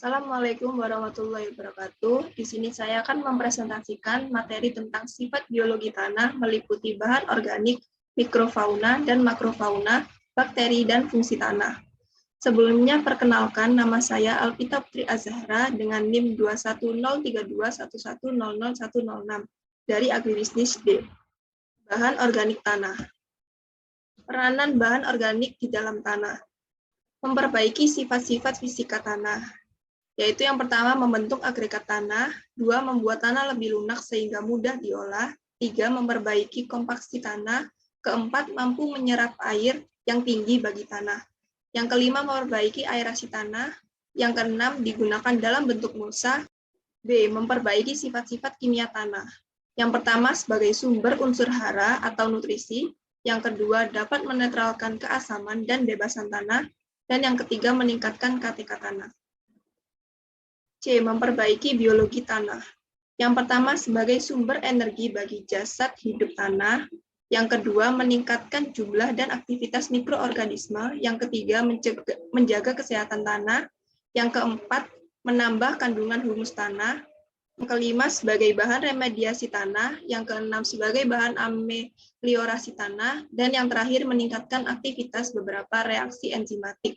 Assalamualaikum warahmatullahi wabarakatuh. Di sini saya akan mempresentasikan materi tentang sifat biologi tanah meliputi bahan organik, mikrofauna, dan makrofauna, bakteri, dan fungsi tanah. Sebelumnya, perkenalkan nama saya Alvita Putri Azahra dengan NIM 2103211000106 dari Agribisnis D. Bahan organik tanah. Peranan bahan organik di dalam tanah. Memperbaiki sifat-sifat fisika tanah, yaitu yang pertama membentuk agregat tanah, 2 membuat tanah lebih lunak sehingga mudah diolah, 3 memperbaiki kompaksi tanah, 4 mampu menyerap air yang tinggi bagi tanah, yang kelima memperbaiki aerasi tanah, yang keenam digunakan dalam bentuk mulsa, B memperbaiki sifat-sifat kimia tanah. Yang pertama sebagai sumber unsur hara atau nutrisi, yang kedua dapat menetralkan keasaman dan bebasan tanah, dan yang ketiga meningkatkan KTK tanah. C. Memperbaiki biologi tanah. Yang pertama sebagai sumber energi bagi jasad hidup tanah. Yang kedua meningkatkan jumlah dan aktivitas mikroorganisme. Yang ketiga menjaga kesehatan tanah. Yang keempat menambah kandungan humus tanah. Yang kelima sebagai bahan remediasi tanah. Yang keenam sebagai bahan ameliorasi tanah. Dan yang terakhir meningkatkan aktivitas beberapa reaksi enzimatik.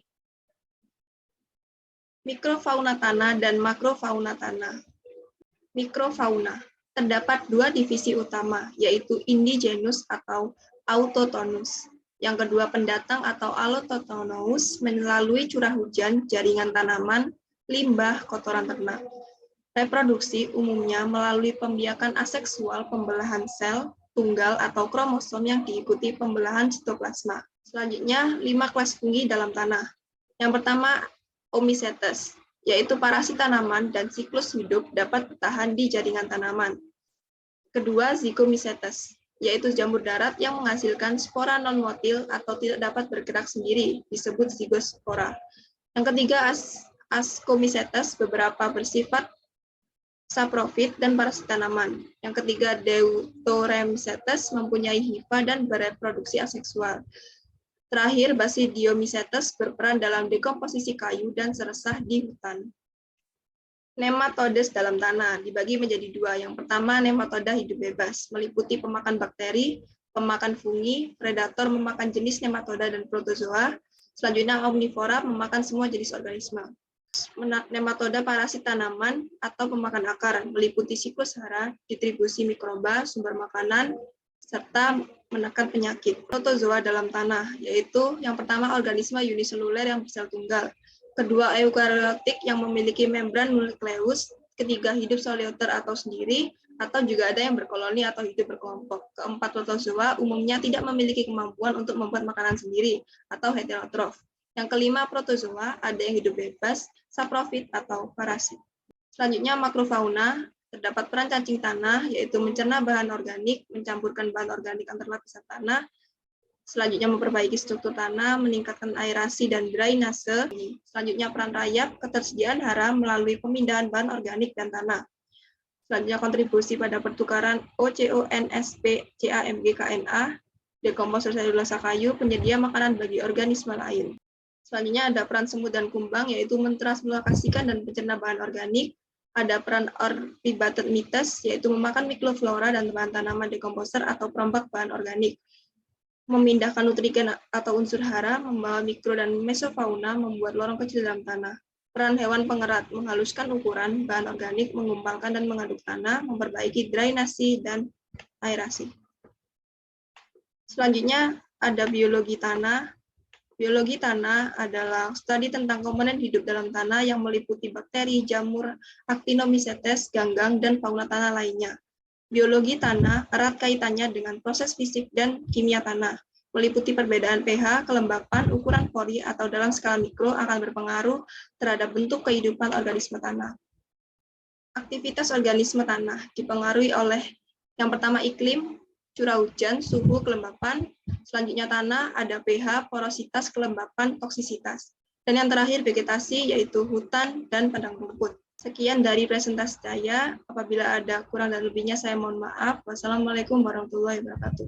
Mikrofauna tanah dan makrofauna tanah. Mikrofauna. Terdapat 2 divisi utama, yaitu indigenous atau autochthonous. Yang kedua pendatang atau allochthonous melalui curah hujan, jaringan tanaman, limbah, kotoran ternak. Reproduksi umumnya melalui pembiakan aseksual pembelahan sel, tunggal atau kromosom yang diikuti pembelahan sitoplasma. Selanjutnya, 5 kelas fungi dalam tanah. Yang pertama, Oomycetes, yaitu parasit tanaman dan siklus hidup dapat bertahan di jaringan tanaman. Kedua, Zygomycetes, yaitu jamur darat yang menghasilkan spora non-motil atau tidak dapat bergerak sendiri, disebut zygospora. Yang ketiga, Ascomycetes, beberapa bersifat saprofit dan parasit tanaman. Yang ketiga, Deuteromycetes, mempunyai hifa dan bereproduksi aseksual. Terakhir, Basidiomycetes berperan dalam dekomposisi kayu dan seresah di hutan. Nematodes dalam tanah dibagi menjadi 2. Yang pertama, nematoda hidup bebas, meliputi pemakan bakteri, pemakan fungi, predator memakan jenis nematoda dan protozoa. Selanjutnya, omnivora memakan semua jenis organisme. Nematoda parasit tanaman atau pemakan akar, meliputi siklus hara, distribusi mikroba, sumber makanan, serta menekan penyakit. Protozoa dalam tanah, yaitu yang pertama organisme uniseluler yang bersel tunggal, kedua eukariotik yang memiliki membran nukleus, ketiga hidup soliter atau sendiri, atau juga ada yang berkoloni atau hidup berkelompok. Keempat, protozoa umumnya tidak memiliki kemampuan untuk membuat makanan sendiri atau heterotrof. Yang kelima, protozoa ada yang hidup bebas, saprofit atau parasit. Selanjutnya, makrofauna. Terdapat peran cacing tanah, yaitu mencerna bahan organik, mencampurkan bahan organik antar lapisan tanah, selanjutnya memperbaiki struktur tanah, meningkatkan aerasi dan drainase. Selanjutnya peran rayap, ketersediaan hara melalui pemindahan bahan organik dan tanah. Selanjutnya kontribusi pada pertukaran OCO-NSP, CAMG, KNA, dekomposer selulasa kayu, penyedia makanan bagi organisme lain. Selanjutnya ada peran semut dan kumbang, yaitu mentranslokasikan dan mencerna bahan organik. Ada peran orbibated mites, yaitu memakan mikroflora dan bahan tanaman dekomposer atau perompak bahan organik. Memindahkan nutrien atau unsur hara, membawa mikro dan mesofauna, membuat lorong kecil dalam tanah. Peran hewan pengerat, menghaluskan ukuran bahan organik, mengumpalkan dan mengaduk tanah, memperbaiki drainasi dan aerasi. Selanjutnya ada biologi tanah. Biologi tanah adalah studi tentang komponen hidup dalam tanah yang meliputi bakteri, jamur, actinomycetes, ganggang, dan fauna tanah lainnya. Biologi tanah erat kaitannya dengan proses fisik dan kimia tanah, meliputi perbedaan pH, kelembapan, ukuran pori, atau dalam skala mikro akan berpengaruh terhadap bentuk kehidupan organisme tanah. Aktivitas organisme tanah dipengaruhi oleh yang pertama iklim, curah hujan, suhu, kelembapan. Selanjutnya tanah, ada pH, porositas, kelembapan, toksisitas. Dan yang terakhir vegetasi, yaitu hutan dan padang rumput. Sekian dari presentasi saya. Apabila ada kurang dan lebihnya, saya mohon maaf. Wassalamualaikum warahmatullahi wabarakatuh.